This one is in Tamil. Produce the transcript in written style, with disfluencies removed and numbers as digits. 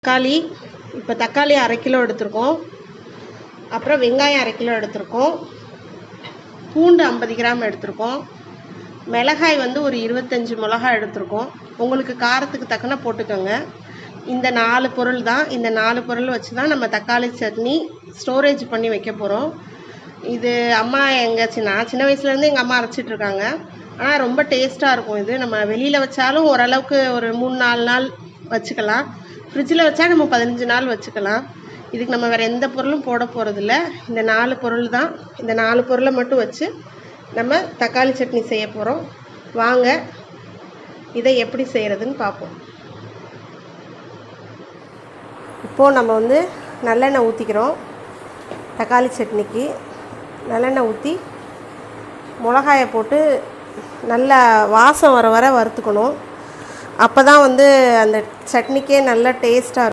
தக்காளி, இப்போ தக்காளி 1/2 கிலோ எடுத்திருக்கோம். அப்புறம் வெங்காயம் 1/2 கிலோ எடுத்திருக்கோம். பூண்டு 50 கிராம் எடுத்திருக்கோம். மிளகாய் வந்து ஒரு 25 மிளகாய் எடுத்திருக்கோம். உங்களுக்கு காரத்துக்கு தக்கன போட்டுக்கோங்க. இந்த 4 பொருள் தான். இந்த 4 பொருள் வச்சு தான் நம்ம தக்காளி சட்னி ஸ்டோரேஜ் பண்ணி வைக்க போகிறோம். இது அம்மா நான் சின்ன வயசுலேருந்து எங்கள் அம்மா அரைச்சிட்ருக்காங்க. ஆனால் ரொம்ப டேஸ்ட்டாக இருக்கும். இது நம்ம வெளியில் வச்சாலும் ஓரளவுக்கு ஒரு 3-4 நாள் வச்சுக்கலாம். ஃப்ரிட்ஜில் வச்சா நம்ம 15 நாள் வச்சுக்கலாம். இதுக்கு நம்ம வேறு எந்த பொருளும் போட போகிறதில்ல. இந்த 4 பொருள் தான். இந்த 4 பொருளை மட்டும் வச்சு நம்ம தக்காளி சட்னி செய்ய போகிறோம். வாங்க இதை எப்படி செய்கிறதுன்னு பார்ப்போம். இப்போது நம்ம வந்து நல்லெண்ணெய் ஊற்றிக்கிறோம். தக்காளி சட்னிக்கு நல்லெண்ணெய் ஊற்றி மிளகாயை போட்டு நல்லா வாசம் வர வறுத்துக்கணும். அப்போ தான் வந்து அந்த சட்னிக்கே நல்ல டேஸ்ட்டாக இருக்கும்.